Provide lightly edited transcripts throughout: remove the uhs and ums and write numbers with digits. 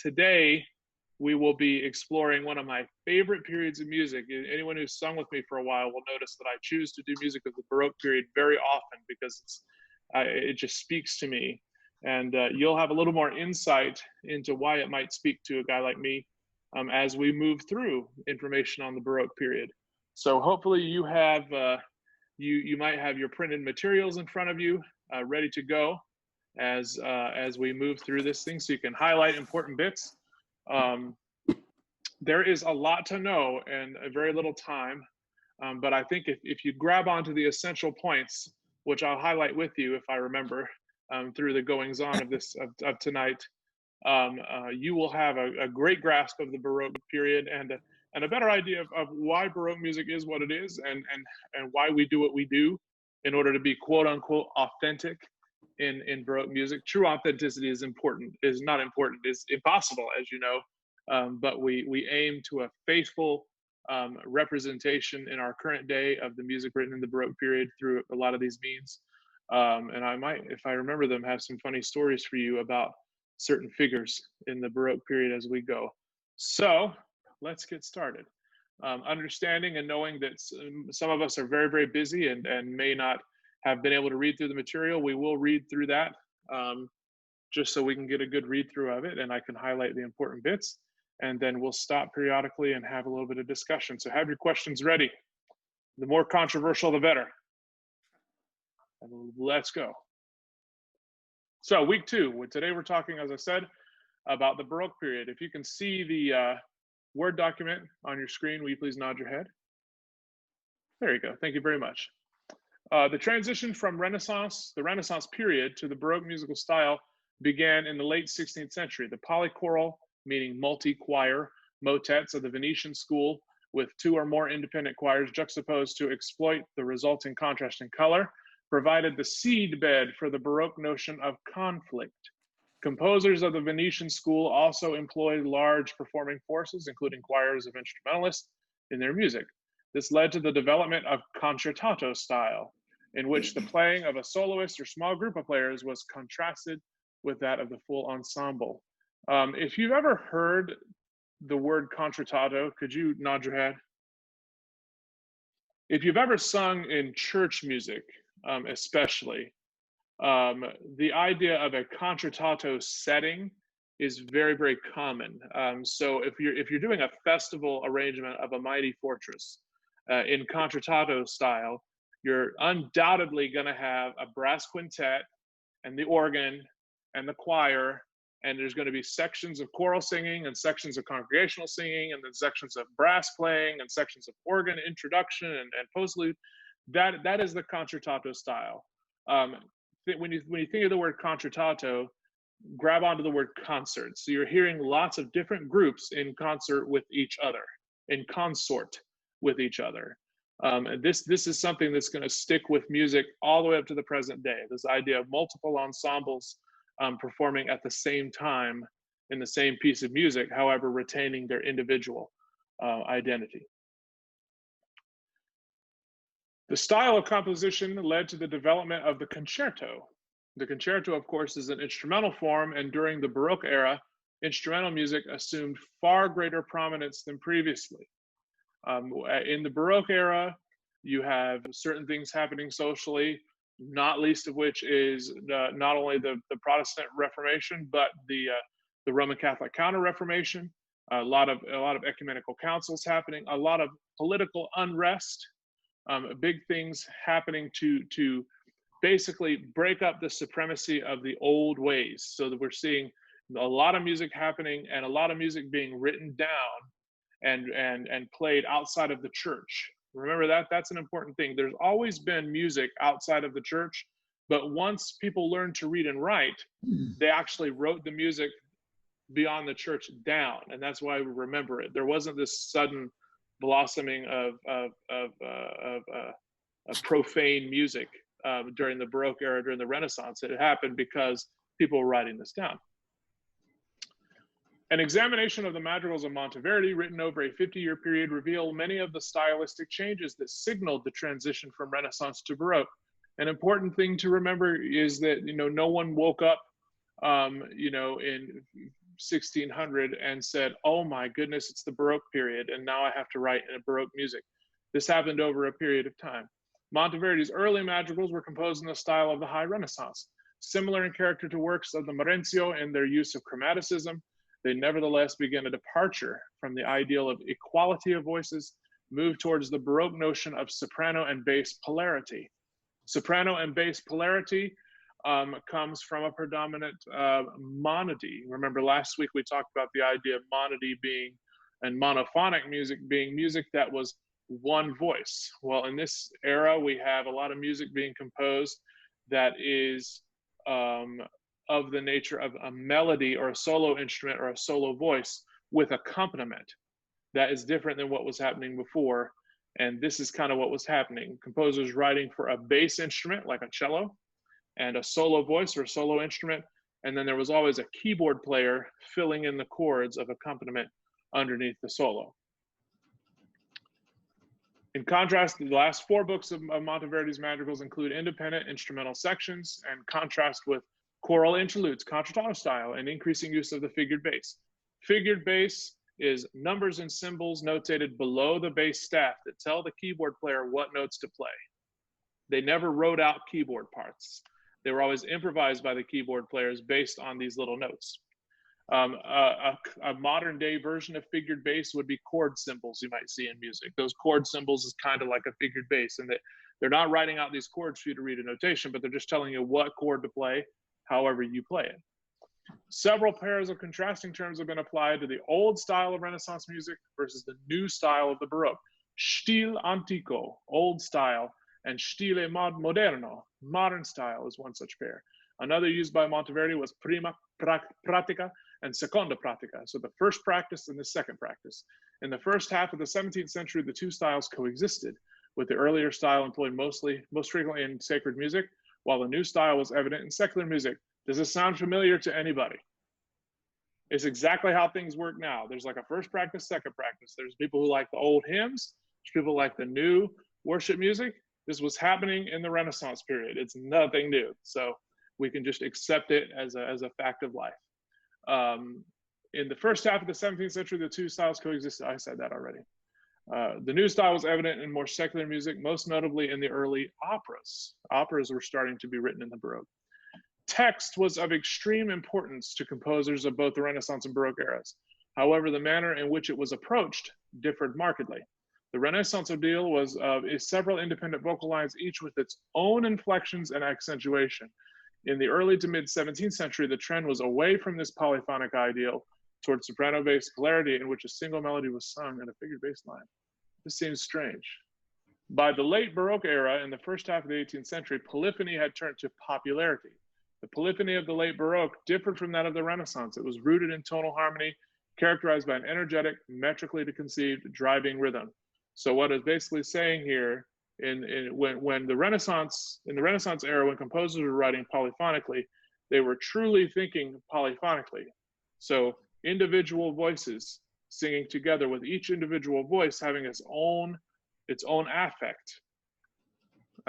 today we will be exploring one of my favorite periods of music. Anyone who's sung with me for a while will notice that I choose to do music of the Baroque period very often because it just speaks to me. And you'll have a little more insight into why it might speak to a guy like me as we move through information on the Baroque period. So hopefully you have, you might have your printed materials in front of you, ready to go as we move through this thing, so you can highlight important bits. There is a lot to know in a very little time, but I think if you grab onto the essential points, which I'll highlight with you if I remember through the goings on of this of tonight, you will have a great grasp of the Baroque period and a better idea of why Baroque music is what it is and why we do what we do in order to be quote unquote authentic in Baroque music. True authenticity is not important, is impossible, as you know, but we aim to a faithful representation in our current day of the music written in the Baroque period through a lot of these means. And I might, if I remember them, have some funny stories for you about certain figures in the Baroque period as we go. So let's get started. Understanding and knowing that some of us are very, very busy and may not have been able to read through the material, we will read through that just so we can get a good read through of it and I can highlight the important bits. And then we'll stop periodically and have a little bit of discussion. So have your questions ready. The more controversial, the better. And let's go. So week 2, today we're talking, as I said, about the Baroque period. If you can see the Word document on your screen, will you please nod your head? There you go, thank you very much. The transition from the Renaissance period to the Baroque musical style began in the late 16th century. The polychoral, meaning multi-choir, motets of the Venetian school with 2 or more independent choirs juxtaposed to exploit the resulting contrast in color provided the seedbed for the Baroque notion of conflict. Composers of the Venetian school also employed large performing forces, including choirs of instrumentalists, in their music. This led to the development of concertato style, in which the playing of a soloist or small group of players was contrasted with that of the full ensemble. If you've ever heard the word concertato, could you nod your head? If you've ever sung in church music, especially, the idea of a concertato setting is very, very common. So if you're doing a festival arrangement of a mighty fortress in concertato style, you're undoubtedly going to have a brass quintet and the organ and the choir, and there's going to be sections of choral singing and sections of congregational singing and then sections of brass playing and sections of organ introduction and postlude. That is the concertato style. When you think of the word concertato, grab onto the word concert. So you're hearing lots of different groups in concert with each other, in consort with each other. And this is something that's going to stick with music all the way up to the present day. This idea of multiple ensembles performing at the same time in the same piece of music, however, retaining their individual identity. The style of composition led to the development of the concerto. The concerto, of course, is an instrumental form, and during the Baroque era, instrumental music assumed far greater prominence than previously. In the Baroque era, you have certain things happening socially, not least of which is not only the Protestant Reformation, but the Roman Catholic Counter-Reformation, a lot of ecumenical councils happening, a lot of political unrest, big things happening to basically break up the supremacy of the old ways, so that we're seeing a lot of music happening and a lot of music being written down and played outside of the church. Remember that's an important thing. There's always been music outside of the church, but once people learned to read and write, they actually wrote the music beyond the church down, and that's why we remember it. There wasn't this sudden blossoming of profane music during the Baroque era, during the Renaissance. It happened because people were writing this down. An examination of the madrigals of Monteverdi, written over a 50-year period, revealed many of the stylistic changes that signaled the transition from Renaissance to Baroque. An important thing to remember is that no one woke up in 1600 and said, oh my goodness, it's the Baroque period, and now I have to write in a Baroque music. This happened over a period of time. Monteverdi's early madrigals were composed in the style of the High Renaissance. Similar in character to works of the Marenzio in their use of chromaticism, they nevertheless begin a departure from the ideal of equality of voices, move towards the Baroque notion of soprano and bass polarity. Soprano and bass polarity comes from a predominant monody. Remember last week we talked about the idea of monody being, and monophonic music being music that was one voice. Well, in this era, we have a lot of music being composed that is of the nature of a melody or a solo instrument or a solo voice with accompaniment. That is different than what was happening before. And this is kind of what was happening. Composers writing for a bass instrument like a cello and a solo voice or a solo instrument. And then there was always a keyboard player filling in the chords of accompaniment underneath the solo. In contrast, the last four books of Monteverdi's madrigals include independent instrumental sections and contrast with choral interludes, concertano style, and increasing use of the figured bass. Figured bass is numbers and symbols notated below the bass staff that tell the keyboard player what notes to play. They never wrote out keyboard parts. They were always improvised by the keyboard players based on these little notes. A modern day version of figured bass would be chord symbols you might see in music. Those chord symbols is kind of like a figured bass, and they're not writing out these chords for you to read a notation, but they're just telling you what chord to play, however you play it. Several pairs of contrasting terms have been applied to the old style of Renaissance music versus the new style of the Baroque. Stil antico, old style, and stile moderno, modern style, is one such pair. Another used by Monteverdi was prima pratica and seconda pratica, so the first practice and the second practice. In the first half of the 17th century, the two styles coexisted, with the earlier style employed most frequently in sacred music, while the new style was evident in secular music. Does this sound familiar to anybody? It's exactly how things work now. There's like a first practice, second practice. There's people who like the old hymns, there's people who like the new worship music. This was happening in the Renaissance period. It's nothing new. So we can just accept it as a fact of life. In the first half of the 17th century, the two styles coexisted. I said that already. The new style was evident in more secular music, most notably in the early operas. Operas were starting to be written in the Baroque. Text was of extreme importance to composers of both the Renaissance and Baroque eras. However, the manner in which it was approached differed markedly. The Renaissance ideal was of several independent vocal lines, each with its own inflections and accentuation. In the early to mid 17th century, the trend was away from this polyphonic ideal towards soprano-based polarity in which a single melody was sung in a figured bass line. This seems strange. By the late Baroque era, in the first half of the 18th century, polyphony had turned to popularity. The polyphony of the late Baroque differed from that of the Renaissance. It was rooted in tonal harmony, characterized by an energetic, metrically conceived, driving rhythm. So what it's basically saying here, when the Renaissance era, when composers were writing polyphonically, they were truly thinking polyphonically. So individual voices singing together, with each individual voice having its own affect.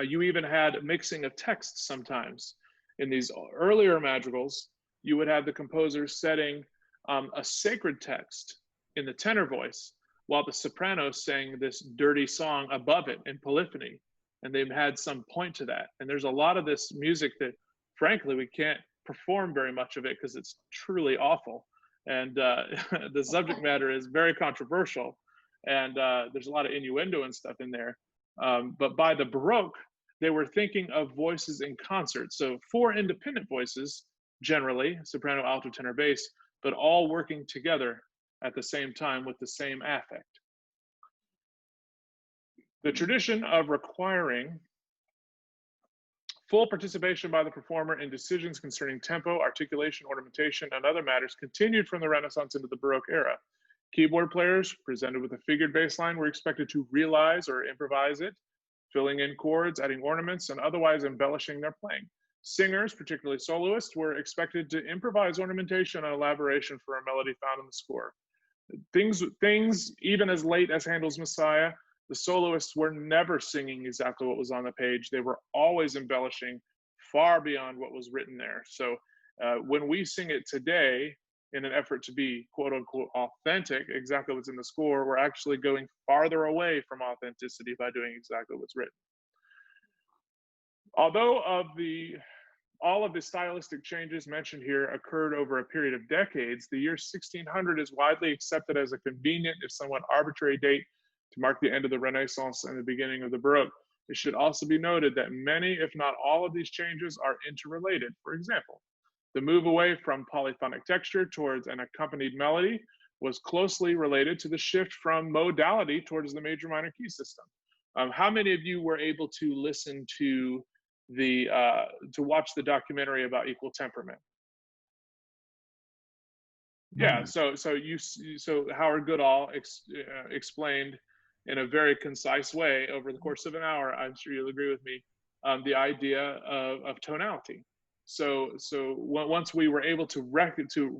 You even had mixing of texts sometimes. In these earlier madrigals, you would have the composers setting a sacred text in the tenor voice, while the soprano sang this dirty song above it in polyphony, and they've had some point to that. And there's a lot of this music that, frankly, we can't perform very much of it because it's truly awful. And the subject matter is very controversial, and there's a lot of innuendo and stuff in there. But by the Baroque, they were thinking of voices in concert. So 4 independent voices, generally, soprano, alto, tenor, bass, but all working together at the same time with the same affect. The tradition of requiring full participation by the performer in decisions concerning tempo, articulation, ornamentation, and other matters continued from the Renaissance into the Baroque era. Keyboard players, presented with a figured bass line, were expected to realize or improvise it, filling in chords, adding ornaments, and otherwise embellishing their playing. Singers, particularly soloists, were expected to improvise ornamentation and elaboration for a melody found in the score. Things even as late as Handel's Messiah, the soloists were never singing exactly what was on the page. They were always embellishing far beyond what was written there. So when we sing it today, in an effort to be quote unquote authentic, exactly what's in the score, we're actually going farther away from authenticity by doing exactly what's written. Although all of the stylistic changes mentioned here occurred over a period of decades, the year 1600 is widely accepted as a convenient, if somewhat arbitrary date to mark the end of the Renaissance and the beginning of the Baroque. It should also be noted that many, if not all of these changes are interrelated. For example, the move away from polyphonic texture towards an accompanied melody was closely related to the shift from modality towards the major minor key system. How many of you were able to listen to to watch the documentary about equal temperament? Yeah, so Howard Goodall explained in a very concise way over the course of an hour, I'm sure you'll agree with me, the idea of tonality. So once we were able to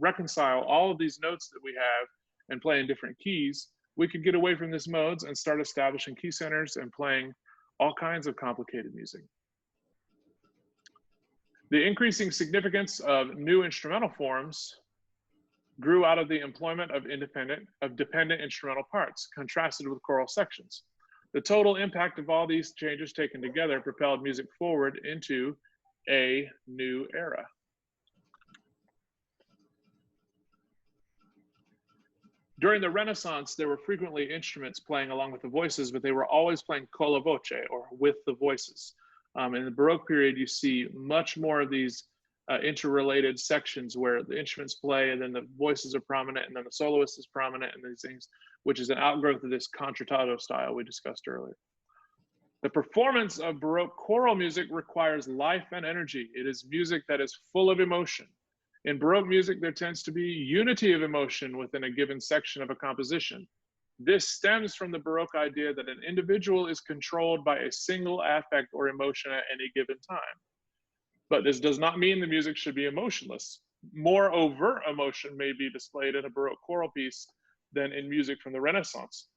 reconcile all of these notes that we have and play in different keys, we could get away from this modes and start establishing key centers and playing all kinds of complicated music. The increasing significance of new instrumental forms grew out of the employment of dependent instrumental parts, contrasted with choral sections. The total impact of all these changes taken together propelled music forward into a new era. During the Renaissance, there were frequently instruments playing along with the voices, but they were always playing con la voce, or with the voices. In the Baroque period, you see much more of these interrelated sections where the instruments play and then the voices are prominent and then the soloist is prominent and these things, which is an outgrowth of this concertato style we discussed earlier. The performance of Baroque choral music requires life and energy. It is music that is full of emotion. In Baroque music, there tends to be unity of emotion within a given section of a composition. This stems from the Baroque idea that an individual is controlled by a single affect or emotion at any given time. But this does not mean the music should be emotionless. More overt emotion may be displayed in a Baroque choral piece than in music from the Renaissance.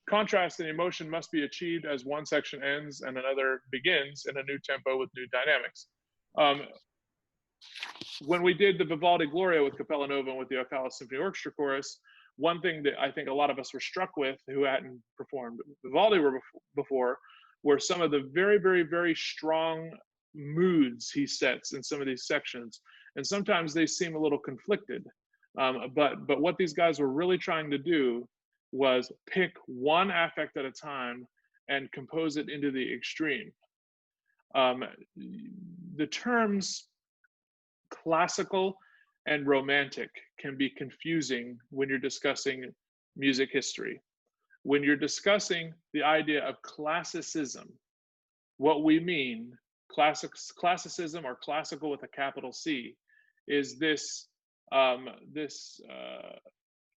Contrast in emotion must be achieved as one section ends and another begins in a new tempo with new dynamics. When we did the Vivaldi Gloria with Capella Nova and with the Alcala Symphony Orchestra Chorus, one thing that I think a lot of us were struck with who hadn't performed Vivaldi before were some of the very, very, very strong moods he sets in some of these sections. And sometimes they seem a little conflicted. But what these guys were really trying to do was pick one affect at a time and compose it into the extreme. The terms classical and romantic can be confusing when you're discussing music history. When you're discussing the idea of classicism, what we mean, classicism or classical with a capital C, is this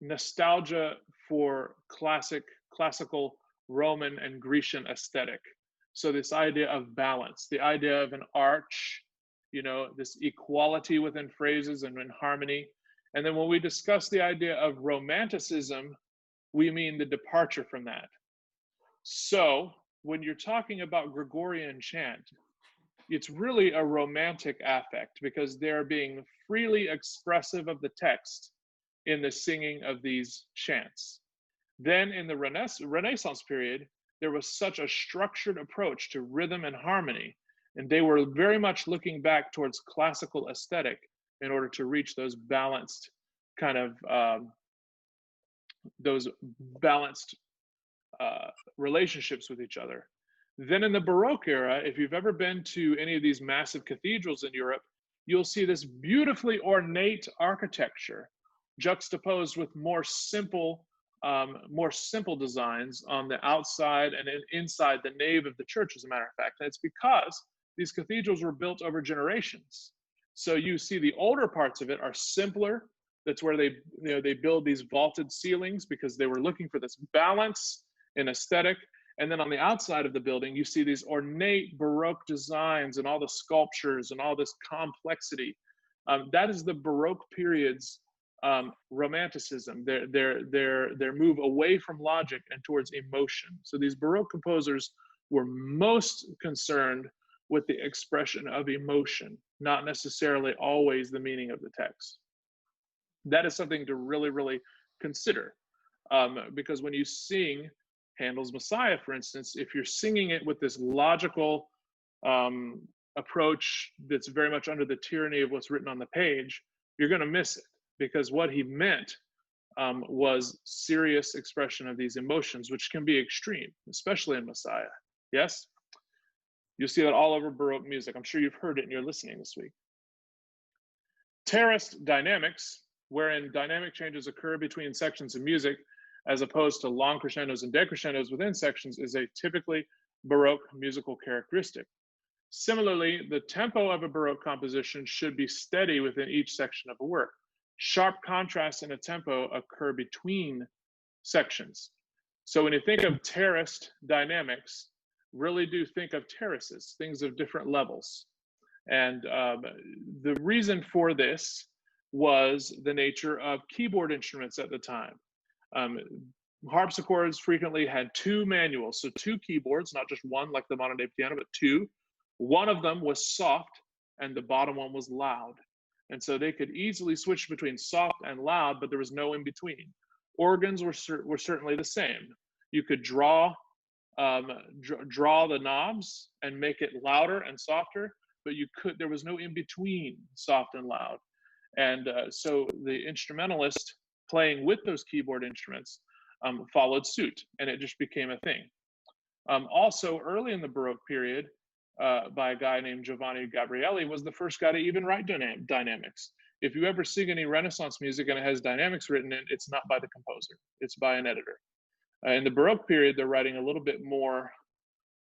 nostalgia for classical Roman and Grecian aesthetic. So this idea of balance, the idea of an arch, this equality within phrases and in harmony. And then when we discuss the idea of romanticism, we mean the departure from that. So when you're talking about Gregorian chant, it's really a romantic affect because they're being freely expressive of the text in the singing of these chants. Then in the Renaissance period, there was such a structured approach to rhythm and harmony, and they were very much looking back towards classical aesthetic in order to reach those balanced kind of relationships with each other. Then in the Baroque era, if you've ever been to any of these massive cathedrals in Europe, you'll see this beautifully ornate architecture juxtaposed with more simple designs on the outside and inside the nave of the church, as a matter of fact. And it's because these cathedrals were built over generations. So you see the older parts of it are simpler. That's where they build these vaulted ceilings because they were looking for this balance in aesthetic. And then on the outside of the building, you see these ornate Baroque designs and all the sculptures and all this complexity. That is the Baroque period's romanticism, their move away from logic and towards emotion. So these Baroque composers were most concerned with the expression of emotion, not necessarily always the meaning of the text. That is something to really, really consider. Because when you sing Handel's Messiah, for instance, if you're singing it with this logical um, approach that's very much under the tyranny of what's written on the page, you're going to miss it, because what he meant was serious expression of these emotions, which can be extreme, especially in Messiah. Yes? You'll see that all over Baroque music. I'm sure you've heard it and you're listening this week. Terraced dynamics, wherein dynamic changes occur between sections of music, as opposed to long crescendos and decrescendos within sections, is a typically Baroque musical characteristic. Similarly, the tempo of a Baroque composition should be steady within each section of a work. Sharp contrasts in a tempo occur between sections. So when you think of terraced dynamics, really do think of terraces, things of different levels. And the reason for this was the nature of keyboard instruments at the time. Harpsichords frequently had two manuals, so two keyboards, not just one like the modern day piano, but two. One of them was soft and the bottom one was loud. And so they could easily switch between soft and loud, but there was no in between. Organs were certainly the same. You could draw the knobs and make it louder and softer, but there was no in between soft and loud. And so the instrumentalist playing with those keyboard instruments followed suit, and it just became a thing. Also, early in the Baroque period, by a guy named Giovanni Gabrieli, was the first guy to even write dynamics. If you ever sing any Renaissance music and it has dynamics written in, it's not by the composer, it's by an editor. In the Baroque period, they're writing a little bit more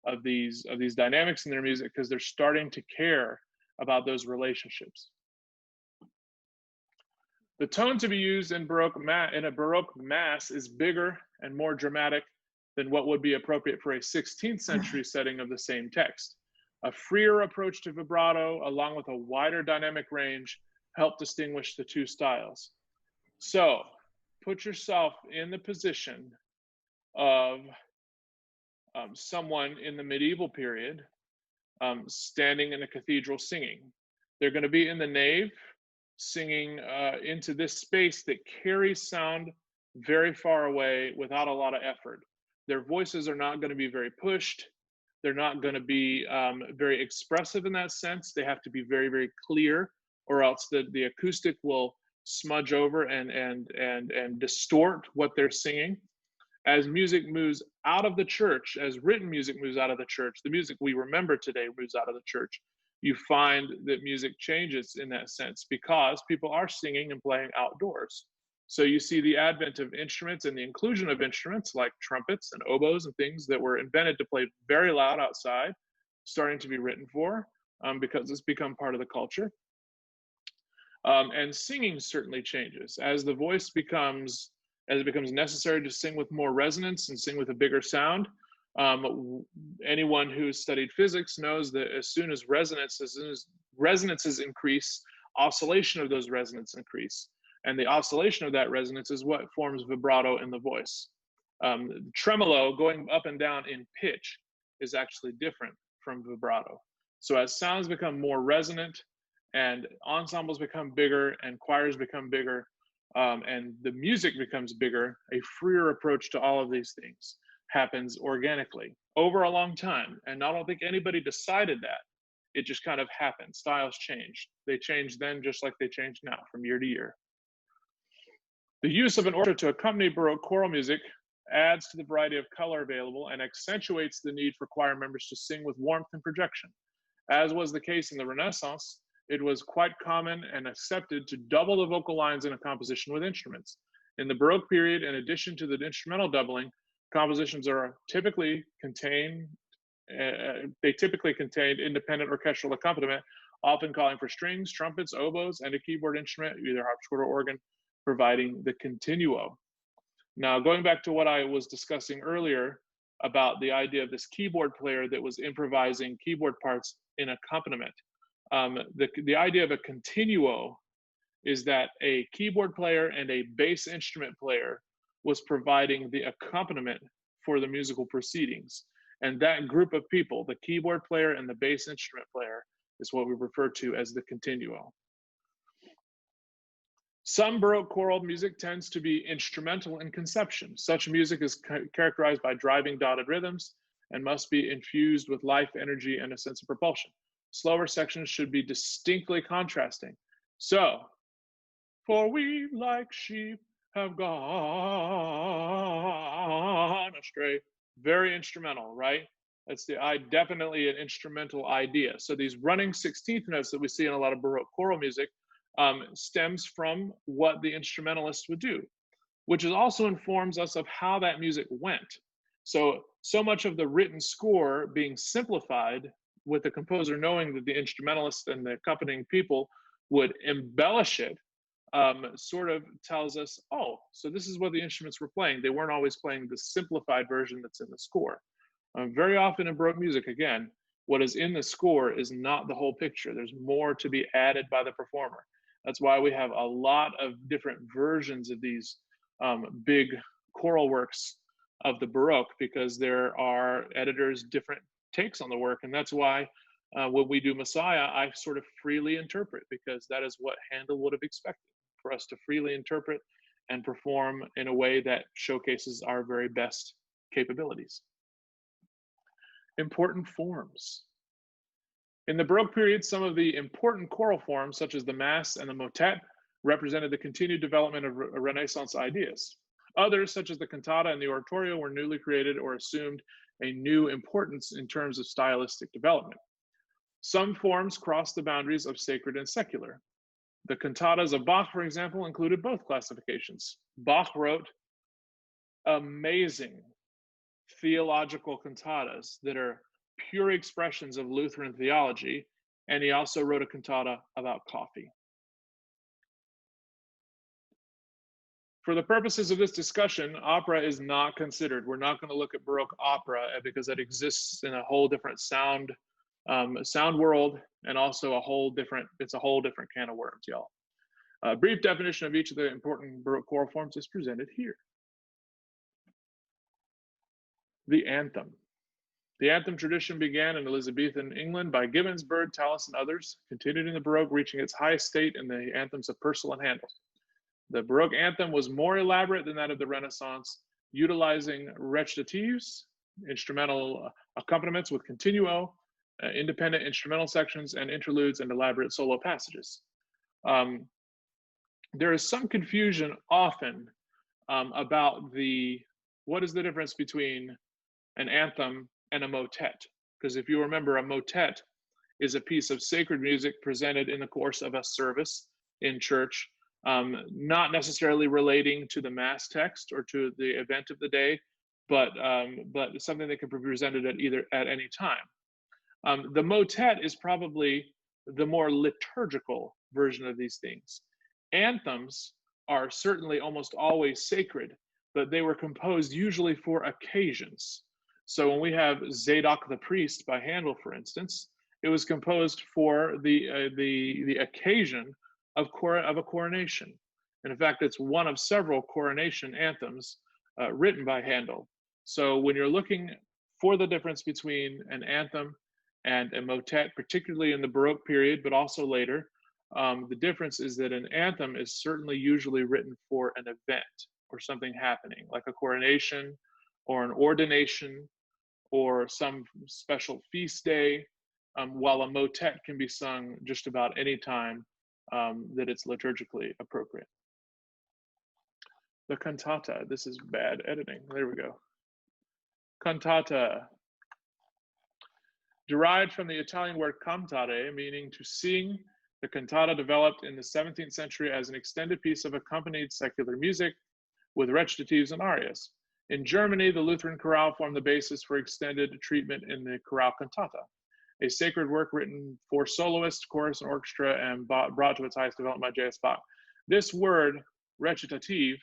of these dynamics in their music because they're starting to care about those relationships. The tone to be used in a Baroque mass is bigger and more dramatic than what would be appropriate for a 16th century setting of the same text. A freer approach to vibrato, along with a wider dynamic range, help distinguish the two styles. So, put yourself in the position of someone in the medieval period standing in a cathedral singing. They're going to be in the nave singing into this space that carries sound very far away without a lot of effort. Their voices are not going to be very pushed. They're not going to be very expressive in that sense. They have to be very, very clear, or else the acoustic will smudge over and distort what they're singing. As music moves out of the church, as written music moves out of the church, the music we remember today moves out of the church, you find that music changes in that sense because people are singing and playing outdoors. So you see the advent of instruments and the inclusion of instruments like trumpets and oboes and things that were invented to play very loud outside, starting to be written for because it's become part of the culture. And singing certainly changes as the voice becomes, as it becomes necessary to sing with more resonance and sing with a bigger sound. Anyone who's studied physics knows that as soon as resonances increase, oscillation of those resonances increase. And the oscillation of that resonance is what forms vibrato in the voice. Tremolo, going up and down in pitch, is actually different from vibrato. So as sounds become more resonant and ensembles become bigger and choirs become bigger, and the music becomes bigger, a freer approach to all of these things happens organically over a long time. And I don't think anybody decided that. It just kind of happened. Styles changed. They changed then just like they change now from year to year. The use of an orchestra to accompany Baroque choral music adds to the variety of color available and accentuates the need for choir members to sing with warmth and projection. As was the case in the Renaissance, it was quite common and accepted to double the vocal lines in a composition with instruments. In the Baroque period, in addition to the instrumental doubling, compositions are typically contained independent orchestral accompaniment, often calling for strings, trumpets, oboes, and a keyboard instrument, either harpsichord or organ, providing the continuo. Now, going back to what I was discussing earlier about the idea of this keyboard player that was improvising keyboard parts in accompaniment, the idea of a continuo is that a keyboard player and a bass instrument player was providing the accompaniment for the musical proceedings. And that group of people, the keyboard player and the bass instrument player, is what we refer to as the continuo. Some Baroque choral music tends to be instrumental in conception. Such music is characterized by driving dotted rhythms and must be infused with life, energy, and a sense of propulsion. Slower sections should be distinctly contrasting. So, for we like sheep have gone astray. Very instrumental, right? That's definitely an instrumental idea. So these running 16th notes that we see in a lot of Baroque choral music stems from what the instrumentalists would do, which is also informs us of how that music went. So much of the written score being simplified with the composer knowing that the instrumentalist and the accompanying people would embellish it, sort of tells us, oh, so this is what the instruments were playing. They weren't always playing the simplified version that's in the score. Very often in Baroque music, again, what is in the score is not the whole picture. There's more to be added by the performer. That's why we have a lot of different versions of these big choral works of the Baroque, because there are editors' different takes on the work. And that's why when we do Messiah, I sort of freely interpret, because that is what Handel would have expected, for us to freely interpret and perform in a way that showcases our very best capabilities. Important forms. In the Baroque period, some of the important choral forms, such as the Mass and the motet, represented the continued development of Renaissance ideas. Others, such as the cantata and the oratorio, were newly created or assumed a new importance in terms of stylistic development. Some forms crossed the boundaries of sacred and secular. The cantatas of Bach, for example, included both classifications. Bach wrote amazing theological cantatas that are pure expressions of Lutheran theology, and he also wrote a cantata about coffee. For the purposes of this discussion, opera is not considered. We're not going to look at Baroque opera because it exists in a whole different sound world, and also it's a whole different can of worms, y'all. A brief definition of each of the important Baroque choral forms is presented here. The anthem. The anthem tradition began in Elizabethan England by Gibbons, Byrd, Tallis, and others, continued in the Baroque, reaching its highest state in the anthems of Purcell and Handel. The Baroque anthem was more elaborate than that of the Renaissance, utilizing recitatives, instrumental accompaniments with continuo, independent instrumental sections, and interludes and elaborate solo passages. There is some confusion often about what is the difference between an anthem and a motet. Because if you remember, a motet is a piece of sacred music presented in the course of a service in church, not necessarily relating to the Mass text or to the event of the day, but something that can be presented at any time. The motet is probably the more liturgical version of these things. Anthems are certainly almost always sacred, but they were composed usually for occasions. So when we have Zadok the Priest by Handel, for instance, it was composed for the occasion of a coronation. And in fact, it's one of several coronation anthems written by Handel. So when you're looking for the difference between an anthem and a motet, particularly in the Baroque period, but also later, the difference is that an anthem is certainly usually written for an event or something happening, like a coronation or an ordination or some special feast day, while a motet can be sung just about any time that it's liturgically appropriate. The cantata. This is bad editing. There we go. Cantata. Derived from the Italian word cantare, meaning to sing, the cantata developed in the 17th century as an extended piece of accompanied secular music with recitatives and arias. In Germany, the Lutheran chorale formed the basis for extended treatment in the chorale cantata, a sacred work written for soloist, chorus, and orchestra, and brought to its highest development by J.S. Bach. This word, recitative,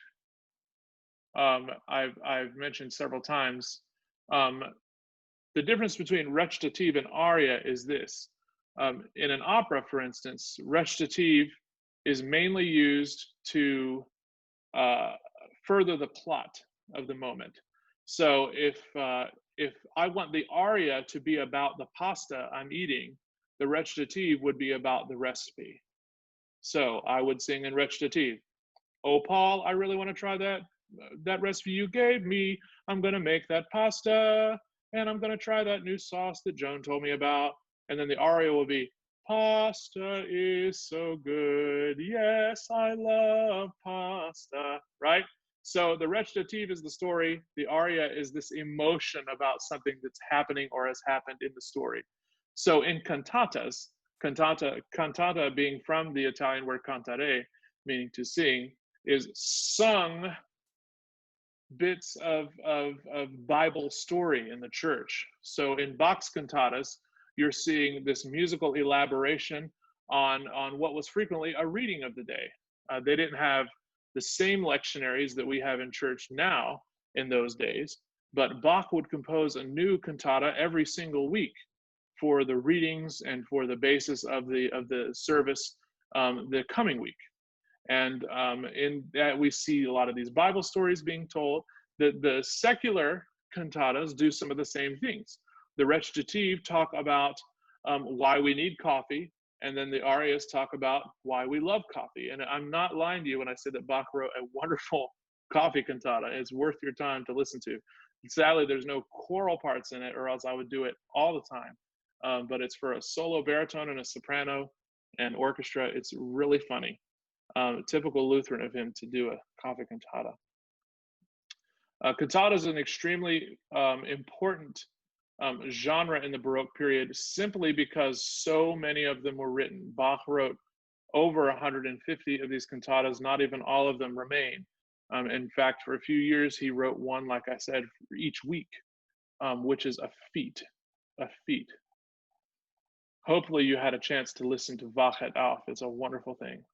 I've mentioned several times. The difference between recitative and aria is this. In an opera, for instance, recitative is mainly used to further the plot of the moment. So if I want the aria to be about the pasta I'm eating, the recitative would be about the recipe. So I would sing in recitative, Oh, Paul, I really want to try that recipe you gave me. I'm going to make that pasta, and I'm going to try that new sauce that Joan told me about. And then the aria will be, pasta is so good. Yes, I love pasta, right? So the recitative is the story. The aria is this emotion about something that's happening or has happened in the story. So in cantatas, cantata being from the Italian word cantare, meaning to sing, is sung bits of Bible story in the church. So in Bach's cantatas, you're seeing this musical elaboration on what was frequently a reading of the day. They didn't have the same lectionaries that we have in church now in those days, but Bach would compose a new cantata every single week for the readings and for the basis of the service the coming week. And in that, we see a lot of these Bible stories being told. The secular cantatas do some of the same things. The recitative talk about why we need coffee, and then the arias talk about why we love coffee. And I'm not lying to you when I say that Bach wrote a wonderful coffee cantata. It's worth your time to listen to. Sadly, there's no choral parts in it, or else I would do it all the time. But it's for a solo baritone and a soprano and orchestra. It's really funny. Typical Lutheran of him to do a coffee cantata. Cantata is an extremely important genre in the Baroque period simply because so many of them were written. Bach wrote over 150 of these cantatas, not even all of them remain. In fact, for a few years, he wrote one, like I said, for each week, which is a feat. Hopefully you had a chance to listen to Wachet auf. It's a wonderful thing.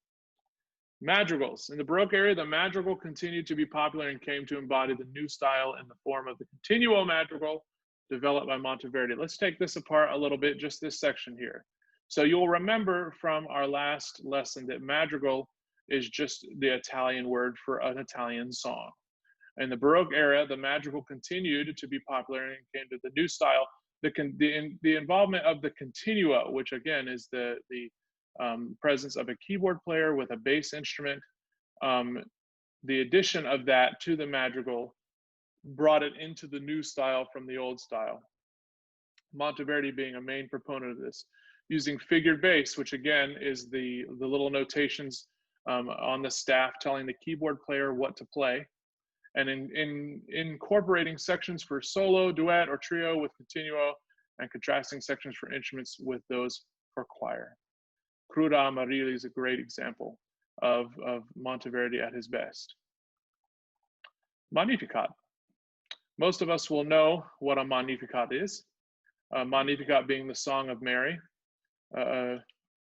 Madrigals. In the Baroque era, the madrigal continued to be popular and came to embody the new style in the form of the continuo madrigal developed by Monteverdi. Let's take this apart a little bit, just this section here. So you'll remember from our last lesson that madrigal is just the Italian word for an Italian song. In the Baroque era, the madrigal continued to be popular and came to the new style. The involvement of the continuo, which again is the presence of a keyboard player with a bass instrument. The addition of that to the madrigal brought it into the new style from the old style. Monteverdi being a main proponent of this, using figured bass, which again is the little notations on the staff telling the keyboard player what to play, and in incorporating sections for solo, duet, or trio with continuo, and contrasting sections for instruments with those for choir. Cruda Amarili is a great example of Monteverdi at his best. Magnificat. Most of us will know what a Magnificat is. Magnificat being the Song of Mary,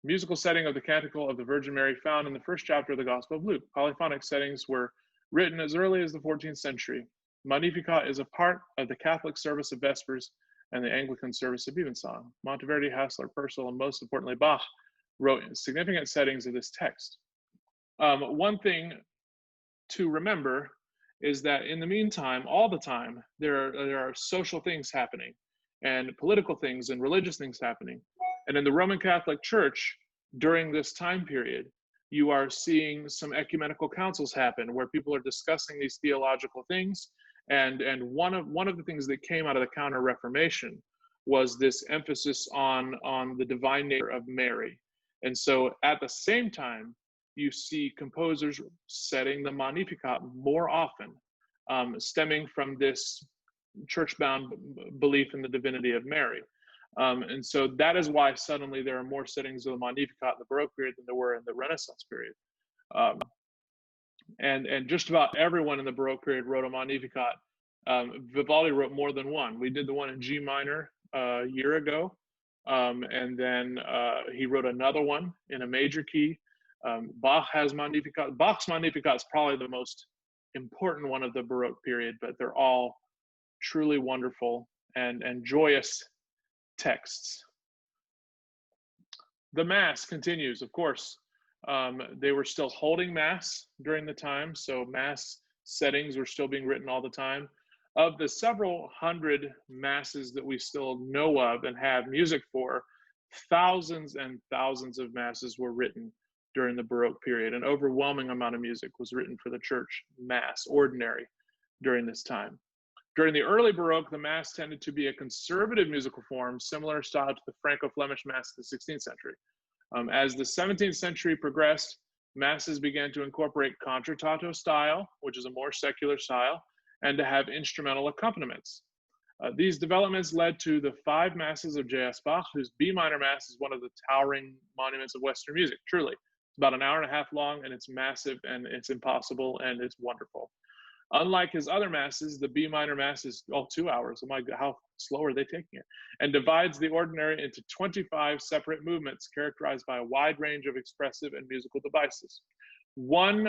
musical setting of the Canticle of the Virgin Mary found in the first chapter of the Gospel of Luke. Polyphonic settings were written as early as the 14th century. Magnificat is a part of the Catholic service of Vespers and the Anglican service of Evensong. Monteverdi, Hassler, Purcell, and most importantly Bach wrote significant settings of this text. One thing to remember is that in the meantime, all the time, there are social things happening and political things and religious things happening. And in the Roman Catholic Church, during this time period, you are seeing some ecumenical councils happen where people are discussing these theological things. And one of the things that came out of the Counter-Reformation was this emphasis on the divine nature of Mary. And so at the same time, you see composers setting the Magnificat more often, stemming from this church-bound belief in the divinity of Mary. And so that is why suddenly there are more settings of the Magnificat in the Baroque period than there were in the Renaissance period. And just about everyone in the Baroque period wrote a Magnificat. Vivaldi wrote more than one. We did the one in G minor a year ago. And then he wrote another one in a major key. Bach has Magnificat. Bach's Magnificat is probably the most important one of the Baroque period, but they're all truly wonderful and joyous texts. The Mass continues, of course. They were still holding Mass during the time, so Mass settings were still being written all the time. Of the several hundred Masses that we still know of and have music for, thousands and thousands of Masses were written during the Baroque period. An overwhelming amount of music was written for the church mass, ordinary, during this time. During the early Baroque, the Mass tended to be a conservative musical form, similar style to the Franco-Flemish Mass of the 16th century. As the 17th century progressed, Masses began to incorporate concertato style, which is a more secular style, and to have instrumental accompaniments. These developments led to the 5 Masses of J.S. Bach, whose B minor Mass is one of the towering monuments of Western music, truly. It's about an hour and a half long, and it's massive, and it's impossible, and it's wonderful. Unlike his other masses, the B minor mass is 2 hours. Oh my God, how slow are they taking it? And divides the ordinary into 25 separate movements characterized by a wide range of expressive and musical devices. One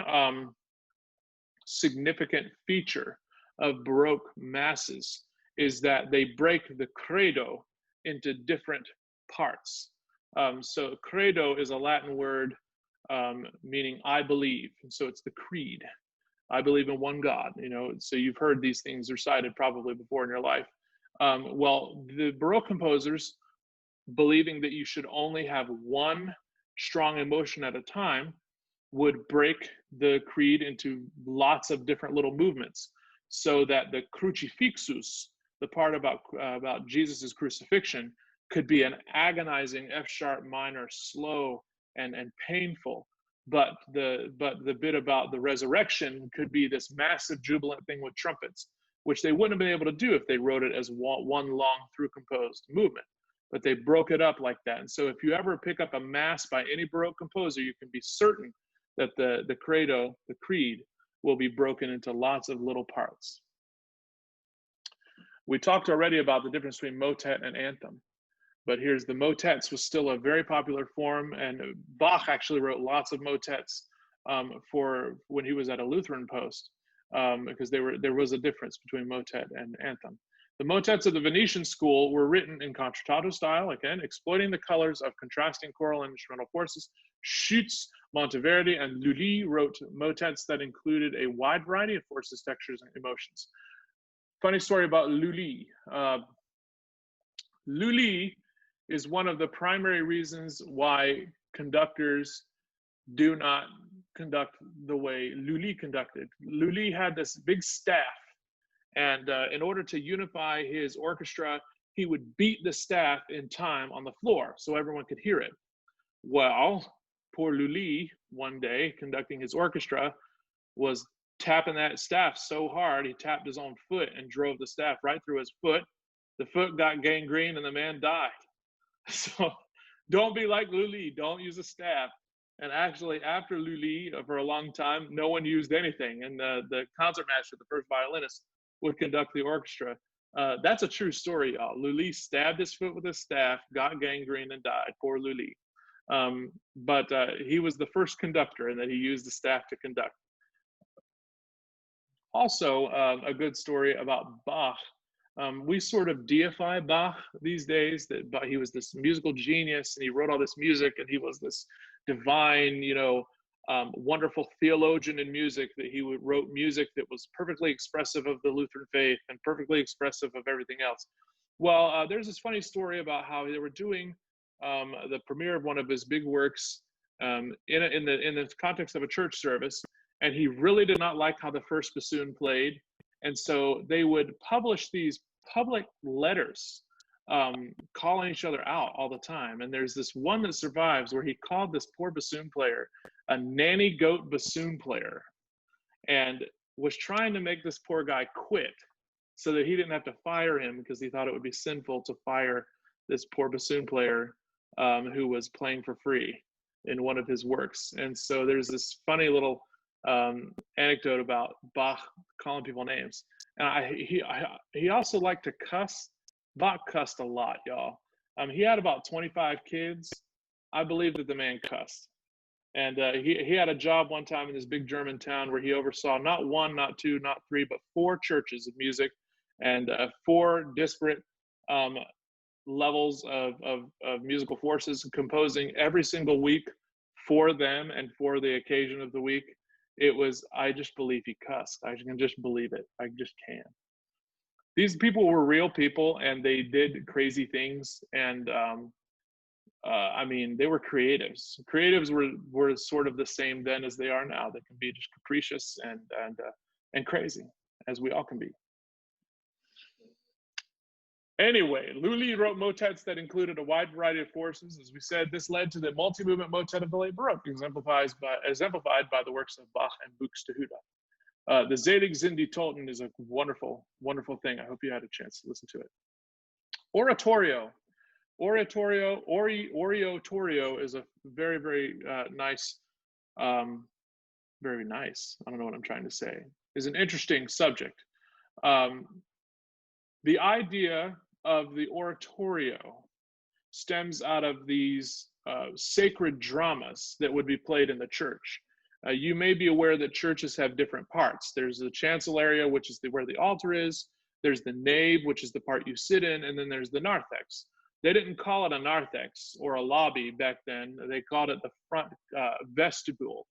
significant feature of Baroque masses is that they break the credo into different parts. So credo is a Latin word meaning I believe. And so it's the creed. I believe in one God, so you've heard these things recited probably before in your life. Well, the Baroque composers, believing that you should only have one strong emotion at a time, would break the creed into lots of different little movements, so that the crucifixus, the part about Jesus's crucifixion, could be an agonizing F sharp minor, slow and painful. But the bit about the resurrection could be this massive jubilant thing with trumpets, which they wouldn't have been able to do if they wrote it as one long through composed movement. But they broke it up like that. And so if you ever pick up a mass by any Baroque composer, you can be certain that the credo, the creed, will be broken into lots of little parts. We talked already about the difference between motet and anthem. But here's the motets was still a very popular form, and Bach actually wrote lots of motets for when he was at a Lutheran post, because there was a difference between motet and anthem. The motets of the Venetian school were written in concertato style, again, exploiting the colors of contrasting choral and instrumental forces. Schütz, Monteverdi, and Lully wrote motets that included a wide variety of forces, textures, and emotions. Funny story about Lully. Lully is one of the primary reasons why conductors do not conduct the way Lully conducted. Lully had this big staff, and in order to unify his orchestra, he would beat the staff in time on the floor so everyone could hear it. Well, poor Lully, one day conducting his orchestra, was tapping that staff so hard he tapped his own foot and drove the staff right through his foot. The foot got gangrene and the man died. So don't be like Lully, don't use a staff. And actually, after Lully, for a long time, no one used anything. And the concertmaster, the first violinist, would conduct the orchestra. That's a true story, y'all. Lully stabbed his foot with a staff, got gangrene, and died. Poor Lully. But he was the first conductor, and that he used the staff to conduct. Also, a good story about Bach. We sort of deify Bach these days, that he was this musical genius and he wrote all this music and he was this divine, wonderful theologian in music, that he wrote music that was perfectly expressive of the Lutheran faith and perfectly expressive of everything else. Well, there's this funny story about how they were doing the premiere of one of his big works in the context of a church service, and he really did not like how the first bassoon played. And so they would publish these public letters calling each other out all the time. And there's this one that survives where he called this poor bassoon player a nanny goat bassoon player, and was trying to make this poor guy quit so that he didn't have to fire him, because he thought it would be sinful to fire this poor bassoon player who was playing for free in one of his works. And so there's this funny little anecdote about Bach calling people names. And he also liked to cuss. Bach cussed a lot, y'all. He had about 25 kids. I believe that the man cussed. And he had a job one time in this big German town where he oversaw not one, not two, not three, but 4 churches of music, and 4 disparate levels of musical forces composing every single week for them and for the occasion of the week. It was, I just believe he cussed. I can just believe it. I just can. These people were real people, and they did crazy things. And I mean, they were creatives. Creatives were sort of the same then as they are now. They can be just capricious and crazy, as we all can be. Anyway, Lully wrote motets that included a wide variety of forces. As we said, this led to the multi-movement motet of the late Baroque, exemplified by the works of Bach and Buxtehude. The Zedig Zindi Tolten is a wonderful, wonderful thing. I hope you had a chance to listen to it. Oratorio. Oratorio is a very, very nice, very nice, I don't know what I'm trying to say, is an interesting subject. The idea of the oratorio stems out of these sacred dramas that would be played in the church. You may be aware that churches have different parts. There's the chancel area, which is where the altar is. There's the nave, which is the part you sit in, and then there's the narthex. They didn't call it a narthex or a lobby back then. They called it the front vestibule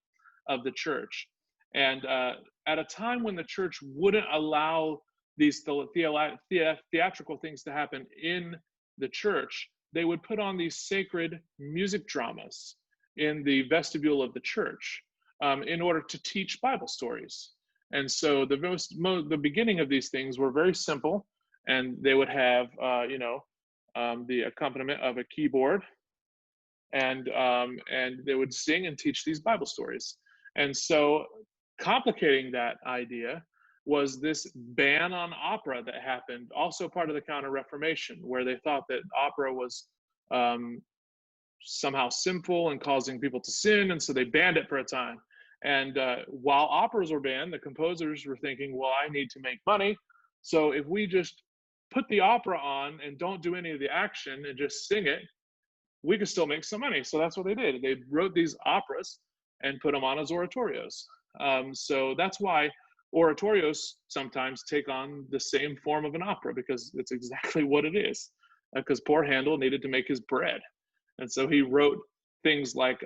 of the church. And at a time when the church wouldn't allow these theatrical things to happen in the church, they would put on these sacred music dramas in the vestibule of the church in order to teach Bible stories. And so the beginning of these things were very simple, and they would have, the accompaniment of a keyboard, and they would sing and teach these Bible stories. And so complicating that idea was this ban on opera that happened, also part of the Counter-Reformation, where they thought that opera was somehow sinful and causing people to sin, and so they banned it for a time. And while operas were banned, the composers were thinking, well, I need to make money, so if we just put the opera on and don't do any of the action and just sing it, we could still make some money. So that's what they did. They wrote these operas and put them on as oratorios. So that's why oratorios sometimes take on the same form of an opera, because it's exactly what it is. Because poor Handel needed to make his bread, and so he wrote things like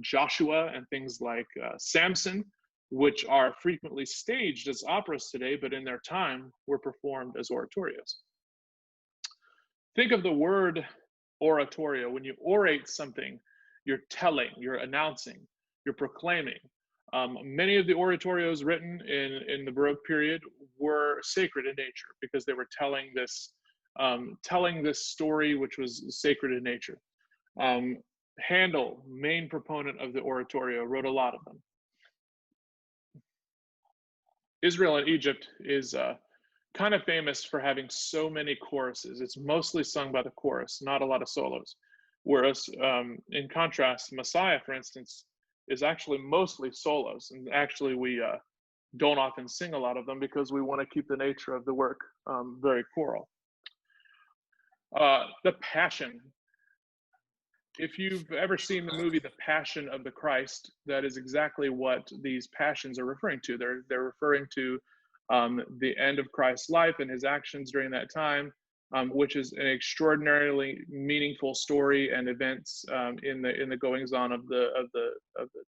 Joshua and things like Samson, which are frequently staged as operas today, but in their time were performed as oratorios. Think of the word oratorio. When you orate something, you're telling, you're announcing, you're proclaiming. Many of the oratorios written in the Baroque period were sacred in nature, because they were telling this story which was sacred in nature. Handel, main proponent of the oratorio, wrote a lot of them. Israel and Egypt is kind of famous for having so many choruses. It's mostly sung by the chorus, not a lot of solos. Whereas in contrast, Messiah, for instance, is actually mostly solos. And actually we don't often sing a lot of them because we want to keep the nature of the work very choral. The Passion. If you've ever seen the movie The Passion of the Christ, that is exactly what these passions are referring to. They're referring to the end of Christ's life and his actions during that time, which is an extraordinarily meaningful story and events in the goings on of the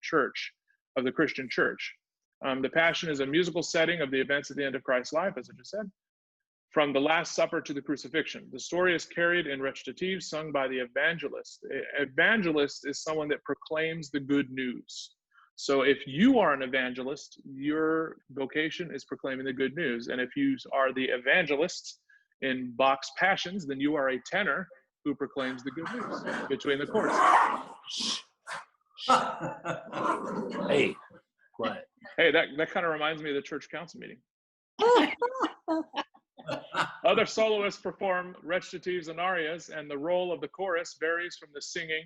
church, of the Christian church. The Passion is a musical setting of the events at the end of Christ's life, as I just said. From the Last Supper to the crucifixion. The story is carried in recitatives sung by the evangelist. Evangelist is someone that proclaims the good news. So if you are an evangelist, your vocation is proclaiming the good news. And if you are the evangelist in Bach's Passions, then you are a tenor who proclaims the good news between the choruses. Hey, quiet. Hey, that kind of reminds me of the church council meeting. Other soloists perform recitatives and arias, and the role of the chorus varies from the singing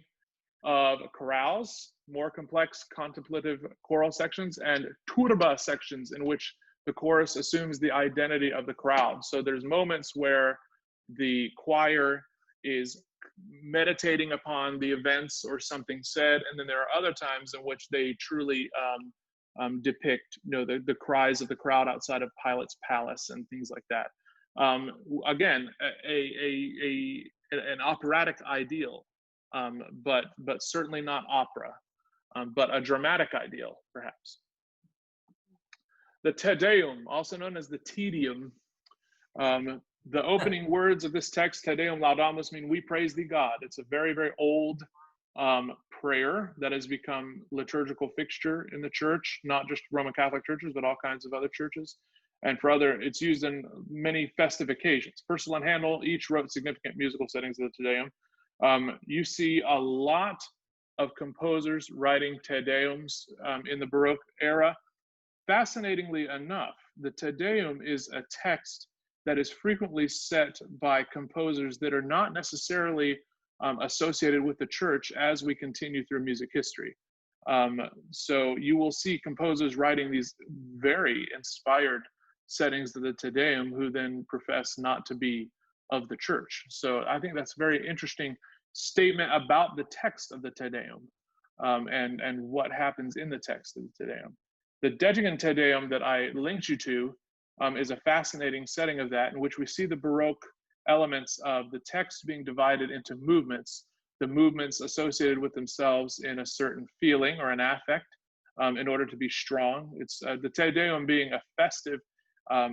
of chorales, more complex contemplative choral sections, and turba sections in which the chorus assumes the identity of the crowd. So there's moments where the choir is meditating upon the events or something said, and then there are other times in which they truly depict, the cries of the crowd outside of Pilate's palace and things like that. Again, an operatic ideal, but certainly not opera, but a dramatic ideal, perhaps. The Te Deum, also known as the Te Deum, The opening words of this text, Te Deum Laudamus, mean we praise thee, God. It's a very, very old prayer that has become liturgical fixture in the church, not just Roman Catholic churches, but all kinds of other churches. And for other, it's used in many festive occasions. Purcell and Handel each wrote significant musical settings of the Te Deum. You see a lot of composers writing Te Deums in the Baroque era. Fascinatingly enough, the Te Deum is a text that is frequently set by composers that are not necessarily associated with the church as we continue through music history. So you will see composers writing these very inspired settings of the Te Deum who then profess not to be of the church. So I think that's a very interesting statement about the text of the Te Deum and what happens in the text of the Te Deum. The Dettingen Te Deum that I linked you to is a fascinating setting of that, in which we see the Baroque elements of the text being divided into movements, the movements associated with themselves in a certain feeling or an affect in order to be strong. It's the Te Deum being a festive,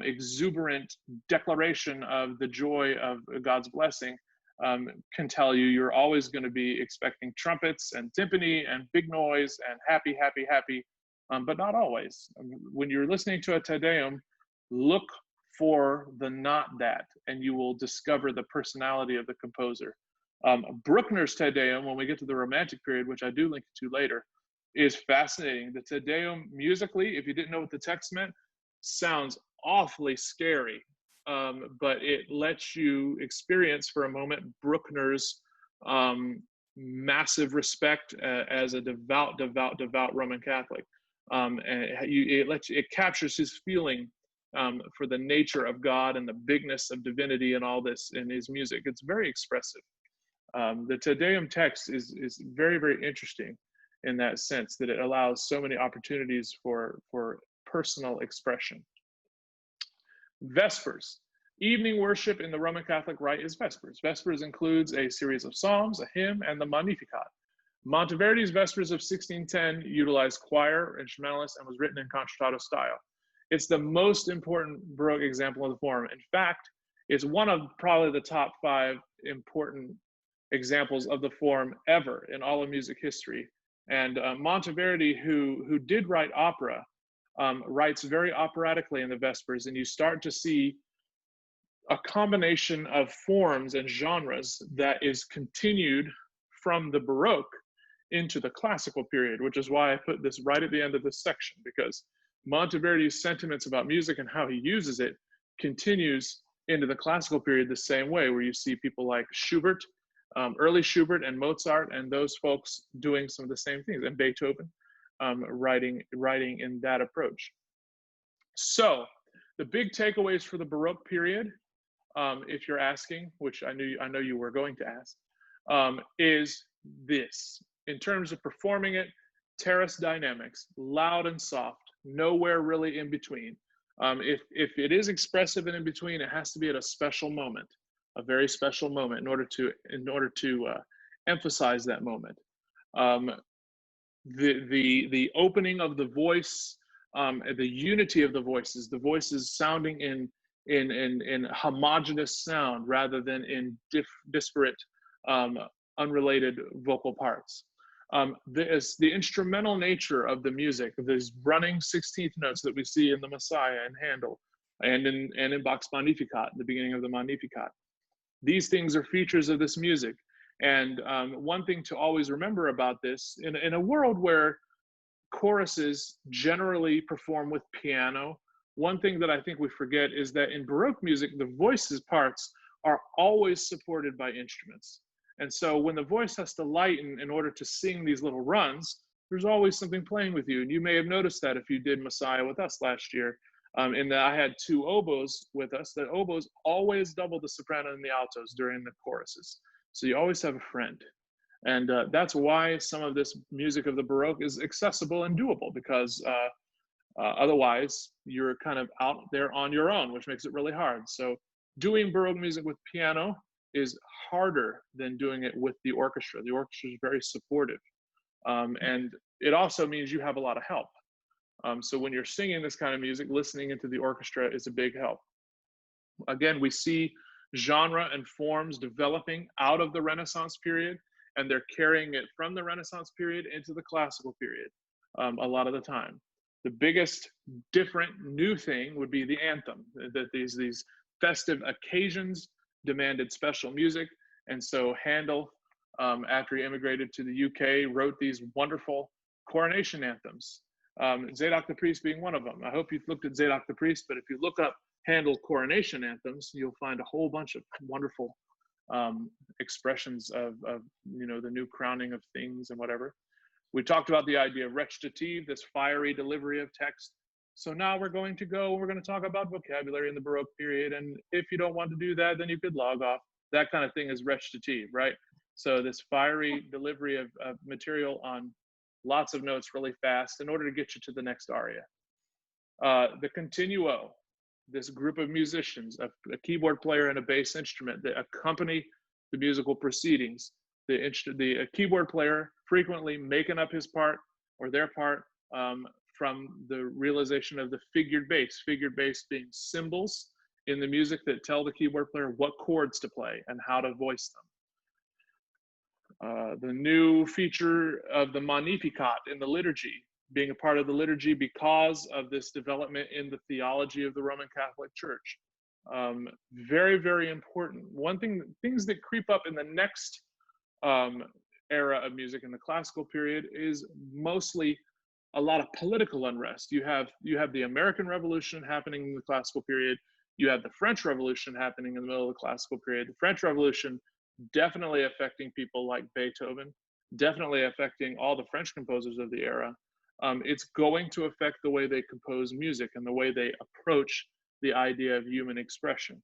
exuberant declaration of the joy of God's blessing. Can tell you you're always going to be expecting trumpets and timpani and big noise and happy, happy, happy, but not always. When you're listening to a Te Deum, look for the not that, and you will discover the personality of the composer. Bruckner's Te Deum, when we get to the Romantic period, which I do link to later, is fascinating. The Te Deum musically, if you didn't know what the text meant, sounds awfully scary, but it lets you experience for a moment Bruckner's massive respect as a devout Roman Catholic. And it captures his feeling for the nature of God and the bigness of divinity and all this in his music. It's very expressive. The Te Deum text is very, very interesting in that sense, that it allows so many opportunities for personal expression. Vespers. Evening worship in the Roman Catholic rite is Vespers. Vespers includes a series of psalms, a hymn, and the Magnificat. Monteverdi's Vespers of 1610 utilized choir, instrumentalists, and was written in concertato style. It's the most important Baroque example of the form. In fact, it's one of probably the top 5 important examples of the form ever in all of music history. And Monteverdi, who did write opera, writes very operatically in the Vespers, and you start to see a combination of forms and genres that is continued from the Baroque into the classical period, which is why I put this right at the end of this section, because Monteverdi's sentiments about music and how he uses it continues into the classical period the same way, where you see people like Schubert, early Schubert and Mozart, and those folks doing some of the same things, and Beethoven writing in that approach. So the big takeaways for the Baroque period, if you're asking, which I know you were going to ask, is this. In terms of performing it, terrace dynamics, loud and soft, nowhere really in between. If it is expressive and in between, it has to be at a special moment, a very special moment, in order to emphasize that moment. The opening of the voice, the unity of the voices sounding in homogeneous sound rather than in disparate, unrelated vocal parts. The instrumental nature of the music, these running 16th notes that we see in the Messiah and Handel, and in Bach's Magnificat, the beginning of the Magnificat. These things are features of this music. And one thing to always remember about this, in a world where choruses generally perform with piano, one thing that I think we forget is that in Baroque music, the voices parts are always supported by instruments. And so when the voice has to lighten in order to sing these little runs, there's always something playing with you. And you may have noticed that if you did Messiah with us last year, in that I had 2 oboes with us. The oboes always double the soprano and the altos during the choruses. So you always have a friend. And that's why some of this music of the Baroque is accessible and doable, because otherwise you're kind of out there on your own, which makes it really hard. So doing Baroque music with piano is harder than doing it with the orchestra. The orchestra is very supportive. And it also means you have a lot of help. So when you're singing this kind of music, listening into the orchestra is a big help. Again, we see genre and forms developing out of the Renaissance period, and they're carrying it from the Renaissance period into the classical period a lot of the time. The biggest different new thing would be the anthem, that these festive occasions demanded special music. And so Handel, after he immigrated to the UK, wrote these wonderful coronation anthems. Zadok the Priest being one of them. I hope you've looked at Zadok the Priest, but if you look up Handel coronation anthems, you'll find a whole bunch of wonderful expressions of the new crowning of things and whatever. We talked about the idea of recitative, this fiery delivery of text. So now we're going to talk about vocabulary in the Baroque period. And if you don't want to do that, then you could log off. That kind of thing is recitative, right? So this fiery delivery of material on lots of notes really fast in order to get you to the next aria. The continuo, this group of musicians, a keyboard player and a bass instrument that accompany the musical proceedings. The keyboard player frequently making up his part or their part from the realization of the figured bass being symbols in the music that tell the keyboard player what chords to play and how to voice them. The new feature of the Magnificat in the liturgy, being a part of the liturgy because of this development in the theology of the Roman Catholic Church. Very, very important. Things that creep up in the next era of music in the classical period is mostly a lot of political unrest. You have the American Revolution happening in the classical period. You have the French Revolution happening in the middle of the classical period. The French Revolution definitely affecting people like Beethoven, definitely affecting all the French composers of the era. It's going to affect the way they compose music and the way they approach the idea of human expression.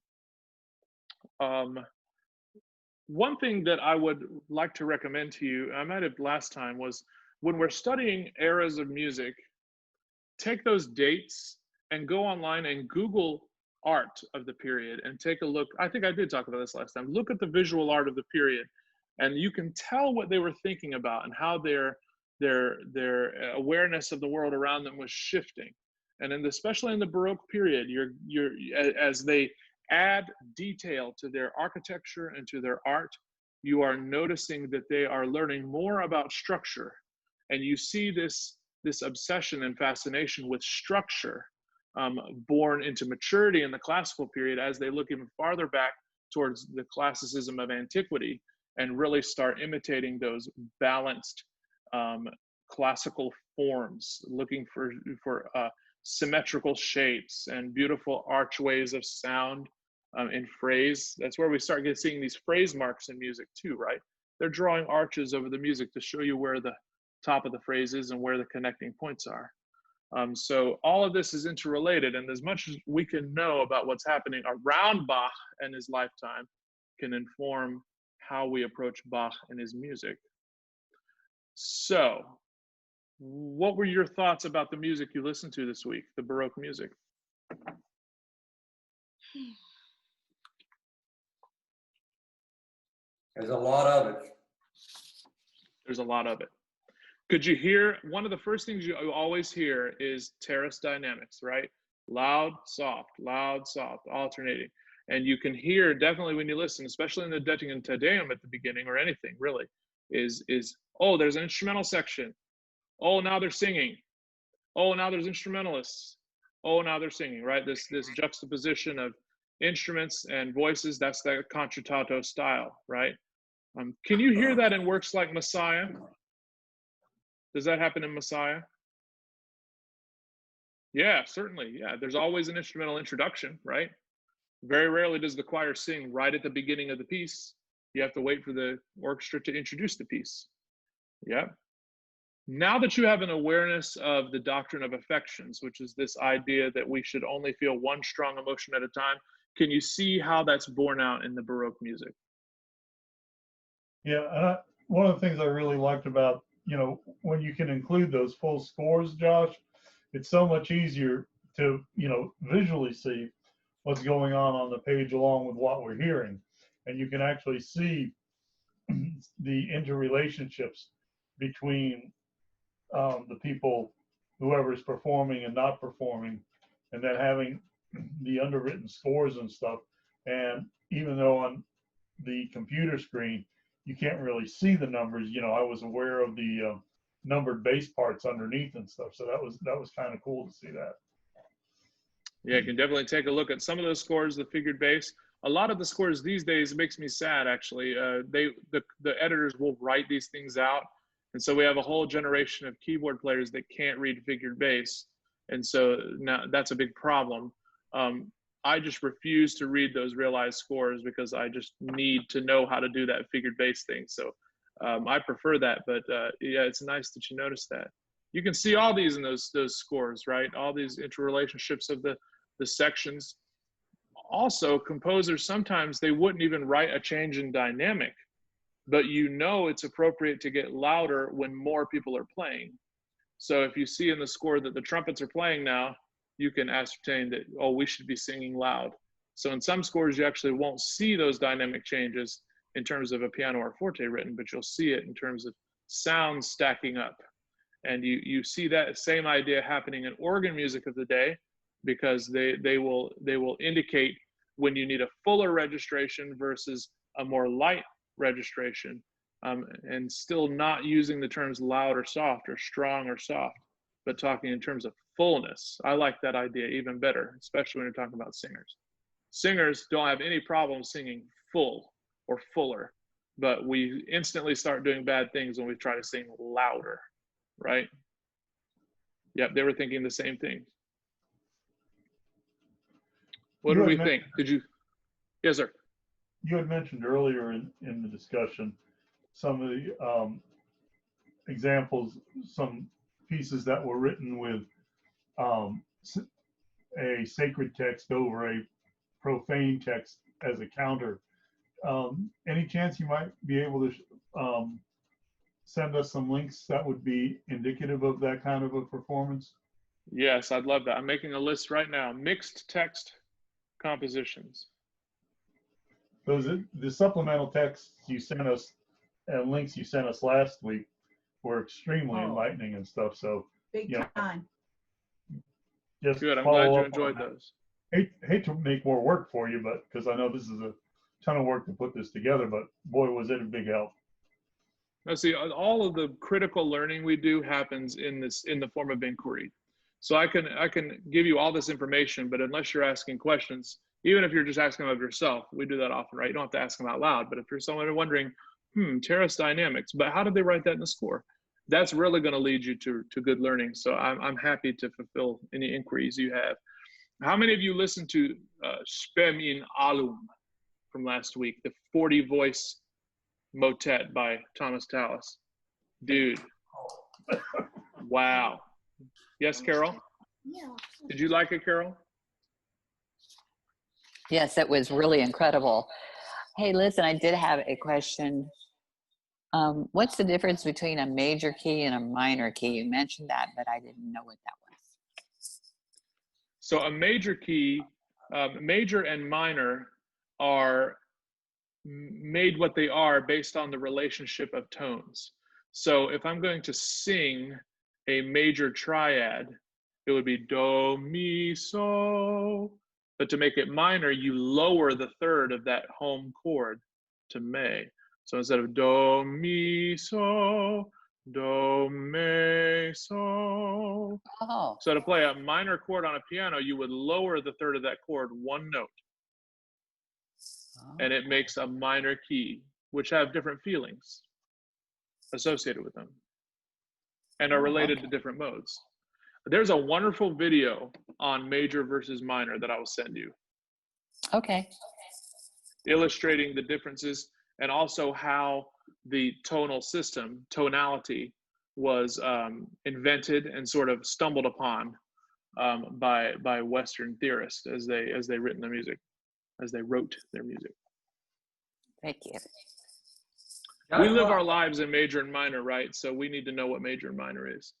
One thing that I would like to recommend to you, I might have last time, was when we're studying eras of music, take those dates and go online and Google art of the period and take a look. I think I did talk about this last time. Look at the visual art of the period, and you can tell what they were thinking about and how their awareness of the world around them was shifting. And especially in the Baroque period, as they add detail to their architecture and to their art, you are noticing that they are learning more about structure. And you see this obsession and fascination with structure born into maturity in the classical period as they look even farther back towards the classicism of antiquity and really start imitating those balanced classical forms, looking for symmetrical shapes and beautiful archways of sound in phrase. That's where we start seeing these phrase marks in music too, right? They're drawing arches over the music to show you where the top of the phrase is and where the connecting points are. So all of this is interrelated, and as much as we can know about what's happening around Bach and his lifetime can inform how we approach Bach and his music. So what were your thoughts about the music you listened to this week, the Baroque music? There's a lot of it. There's a lot of it. Could you hear, one of the first things you always hear is terrace dynamics, right? Loud, soft, alternating. And you can hear definitely when you listen, especially in the Detting and Te Deum at the beginning or anything really, is oh, there's an instrumental section. Oh, now they're singing. Oh, now there's instrumentalists. Oh, now they're singing, right? This juxtaposition of instruments and voices, that's the concertato style, right? Can you hear that in works like Messiah? Does that happen in Messiah? Yeah, certainly. Yeah, there's always an instrumental introduction, right? Very rarely does the choir sing right at the beginning of the piece. You have to wait for the orchestra to introduce the piece. Yeah. Now that you have an awareness of the doctrine of affections, which is this idea that we should only feel one strong emotion at a time, can you see how that's borne out in the Baroque music? Yeah, and one of the things I really liked about, when you can include those full scores, Josh, it's so much easier to, visually see what's going on the page along with what we're hearing. And you can actually see the interrelationships between the people, whoever's performing and not performing, and then having the underwritten scores and stuff. And even though on the computer screen, you can't really see the numbers, I was aware of the numbered bass parts underneath and stuff. So that was kind of cool to see that. Yeah, you can definitely take a look at some of those scores, the figured bass. A lot of the scores these days makes me sad, actually. The editors will write these things out. And so we have a whole generation of keyboard players that can't read figured bass. And so now that's a big problem. I just refuse to read those realized scores because I just need to know how to do that figured bass thing. So I prefer that, but yeah, it's nice that you noticed that. You can see all these in those scores, right? All these interrelationships of the sections. Also, composers, sometimes they wouldn't even write a change in dynamic, but it's appropriate to get louder when more people are playing. So if you see in the score that the trumpets are playing now, you can ascertain that, oh, we should be singing loud. So in some scores, you actually won't see those dynamic changes in terms of a piano or forte written, but you'll see it in terms of sounds stacking up. And you see that same idea happening in organ music of the day, because they will indicate when you need a fuller registration versus a more light registration, and still not using the terms loud or soft or strong or soft, but talking in terms of fullness. I like that idea even better, especially when you're talking about singers. Singers don't have any problem singing full or fuller, but we instantly start doing bad things when we try to sing louder, right? Yep, they were thinking the same thing. What do we think? Did you? Yes, sir. You had mentioned earlier in the discussion some of the examples, some pieces that were written with a sacred text over a profane text as a counter. Any chance you might be able to send us some links that would be indicative of that kind of a performance? Yes, I'd love that. I'm making a list right now. Mixed text compositions. Those the supplemental texts you sent us and links you sent us last week were extremely enlightening and stuff. So big time. Just good. I'm glad you enjoyed those. Hate to make more work for you, but because I know this is a ton of work to put this together, but boy, was it a big help. Now, see, all of the critical learning we do happens in the form of inquiry. So I can give you all this information, but unless you're asking questions, even if you're just asking of yourself, we do that often, right? You don't have to ask them out loud, but if you're someone wondering, terrace dynamics, but how did they write that in the score? That's really going to lead you to good learning. So I'm happy to fulfill any inquiries you have. How many of you listened to Spem in Alum from last week, the 40-voice motet by Thomas Tallis? Dude, wow. Yes, Carol? Yeah. Did you like it, Carol? Yes, it was really incredible. Hey, listen, I did have a question. What's the difference between a major key and a minor key? You mentioned that, but I didn't know what that was. So a major key, major and minor are made what they are based on the relationship of tones. So if I'm going to sing a major triad, it would be do, mi, so. But to make it minor, you lower the third of that home chord to me. So instead of do, mi, so, do, me, so. Oh. So to play a minor chord on a piano, you would lower the third of that chord one note. And it makes a minor key, which have different feelings associated with them and are related to different modes. There's a wonderful video on major versus minor that I will send you. Okay. Illustrating the differences and also how the tonal system, tonality, was invented and sort of stumbled upon by Western theorists as they wrote their music. Thank you. We live our lives in major and minor, right? So we need to know what major and minor is.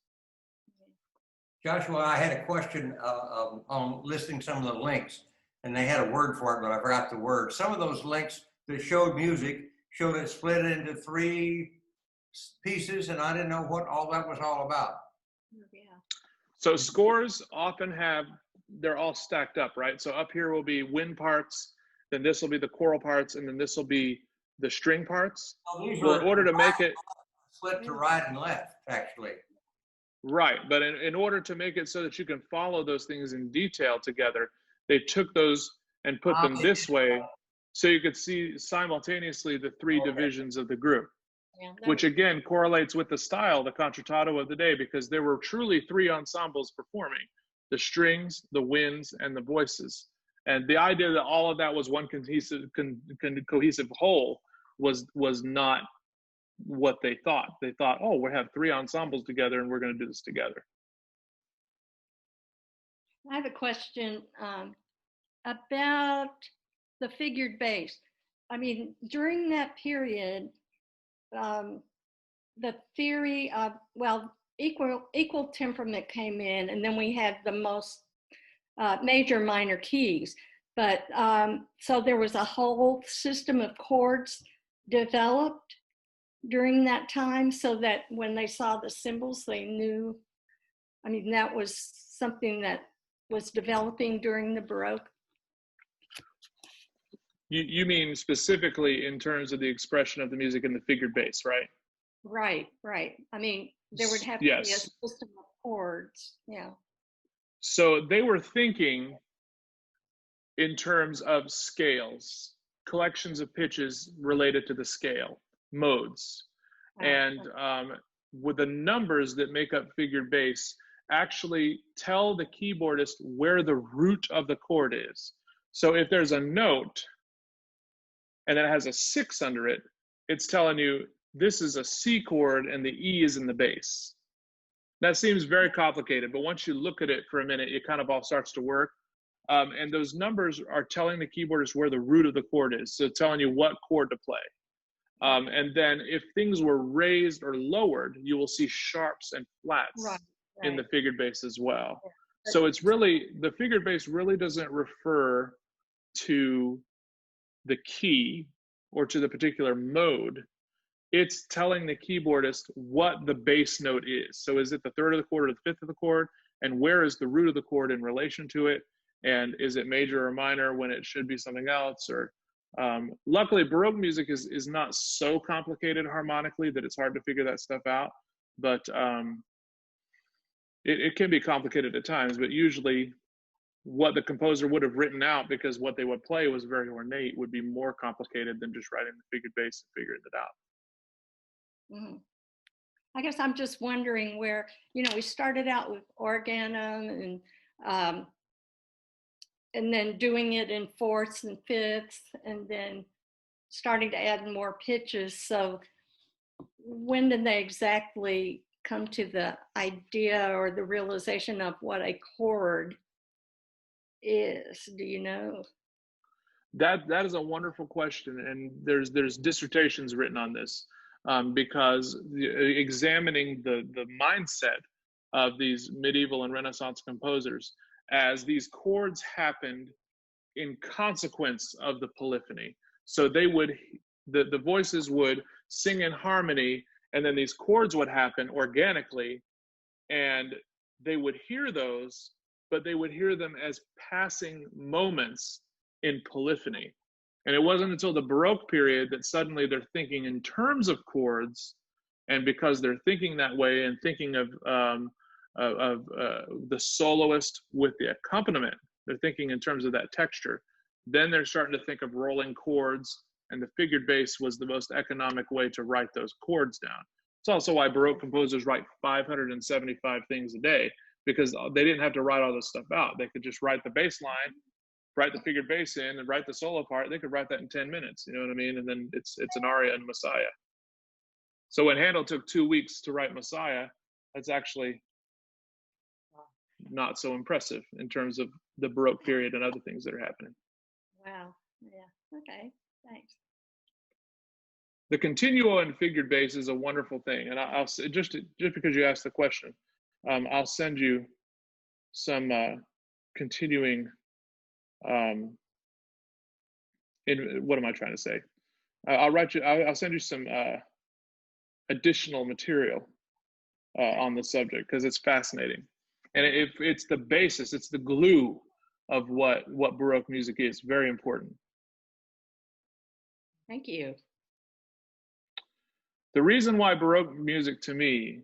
Joshua, I had a question on listing some of the links, and they had a word for it, but I forgot the word. Some of those links that showed music showed it split into 3 pieces, and I didn't know what all that was all about. Yeah. So scores often have they're all stacked up, right? So up here will be wind parts, then this will be the choral parts, and then this will be the string parts. Oh, these Well, in are order to make it split to right and left, actually. right, but in order to make it so that you can follow those things in detail together, they took those and put them this way, so you could see simultaneously the three divisions of the group, Yeah, which again correlates with the style, the concertato of the day, because there were truly three ensembles performing: the strings, the winds, and the voices. And the idea that all of that was one cohesive whole was not what they thought. They thought, oh, we have three ensembles together and we're going to do this together. I have a question about the figured bass. I mean, during that period, the theory of, well, equal temperament came in, and then we had the most major minor keys. But so there was a whole system of chords developed during that time, so that when they saw the symbols, they knew. I mean, that was something that was developing during the Baroque. You mean specifically in terms of the expression of the music in the figured bass, right? Right, right. I mean, there would have to be a system of chords. Yeah. So they were thinking in terms of scales, collections of pitches related to the scale, modes. And with the numbers that make up figured bass actually tell the keyboardist where the root of the chord is. So if there's a note and it has a 6 under it, it's telling you this is a C chord and the E is in the bass. That seems very complicated, but once you look at it for a minute, it kind of all starts to work. And those numbers are telling the keyboardist where the root of the chord is, so telling you what chord to play. And then if things were raised or lowered, you will see sharps and flats in the figured bass as well. So it's really, the figured bass really doesn't refer to the key or to the particular mode. It's telling the keyboardist what the bass note is. So is it the third of the chord or the fifth of the chord? And where is the root of the chord in relation to it? And is it major or minor when it should be something else? Or luckily, Baroque music is not so complicated harmonically that it's hard to figure that stuff out. But it can be complicated at times. But usually, what the composer would have written out, because what they would play was very ornate, would be more complicated than just writing the figured bass and figuring it out. Mm-hmm. I guess I'm just wondering where, we started out with organum and then doing it in fourths and fifths, and then starting to add more pitches. So when did they exactly come to the idea or the realization of what a chord is? Do you know? That is a wonderful question, and there's dissertations written on this, because examining the mindset of these medieval and Renaissance composers as these chords happened in consequence of the polyphony. So they would, the voices would sing in harmony, and then these chords would happen organically, and they would hear those, but they would hear them as passing moments in polyphony. And it wasn't until the Baroque period that suddenly they're thinking in terms of chords, and because they're thinking that way and thinking of the soloist with the accompaniment, they're thinking in terms of that texture. Then they're starting to think of rolling chords, and the figured bass was the most economic way to write those chords down. It's also why Baroque composers write 575 things a day, because they didn't have to write all this stuff out. They could just write the bass line, write the figured bass in, and write the solo part. They could write that in 10 minutes, you know what I mean? And then it's an aria and Messiah. So when Handel took 2 weeks to write Messiah, that's actually not so impressive in terms of the Baroque period and other things that are happening. Wow. Yeah. Okay. Thanks. The continuo and figured bass is a wonderful thing, and I'll just because you asked the question, I'll send you some continuing. What am I trying to say? I'll send you some additional material on the subject, because it's fascinating. And it's the basis, it's the glue of what Baroque music is. Very important. Thank you. The reason why Baroque music to me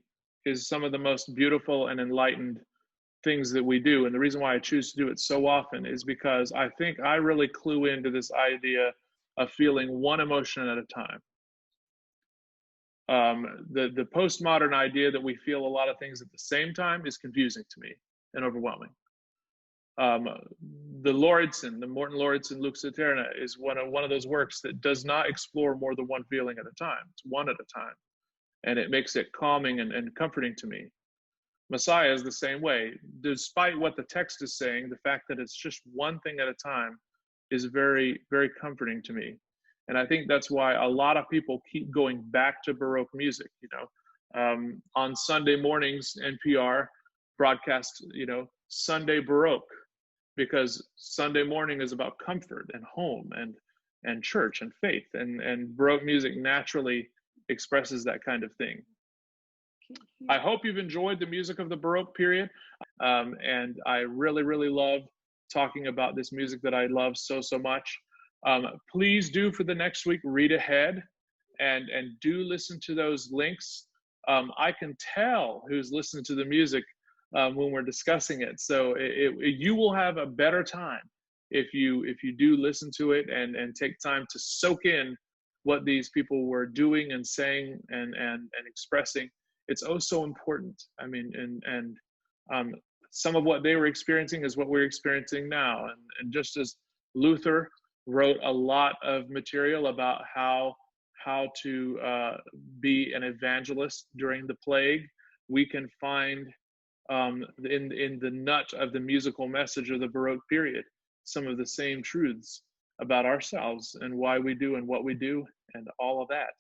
is some of the most beautiful and enlightened things that we do, and the reason why I choose to do it so often, is because I think I really clue into this idea of feeling one emotion at a time. The postmodern idea that we feel a lot of things at the same time is confusing to me and overwhelming. The Morton Lauridsen Lux Aeterna is one of those works that does not explore more than one feeling at a time. It's one at a time, and it makes it calming and comforting to me. Messiah is the same way. Despite what the text is saying, the fact that it's just one thing at a time is very, very comforting to me. And I think that's why a lot of people keep going back to Baroque music. On Sunday mornings, NPR broadcasts, Sunday Baroque, because Sunday morning is about comfort and home and church and faith, and Baroque music naturally expresses that kind of thing. I hope you've enjoyed the music of the Baroque period, and I really, really love talking about this music that I love so much. Please do, for the next week, read ahead and do listen to those links. I can tell who's listening to the music when we're discussing it, so you will have a better time if you do listen to it and take time to soak in what these people were doing and saying and expressing. It's oh so important. I mean, and some of what they were experiencing is what we're experiencing now. And just as Luther wrote a lot of material about how to be an evangelist during the plague, we can find in the nut of the musical message of the Baroque period some of the same truths about ourselves and why we do and what we do and all of that.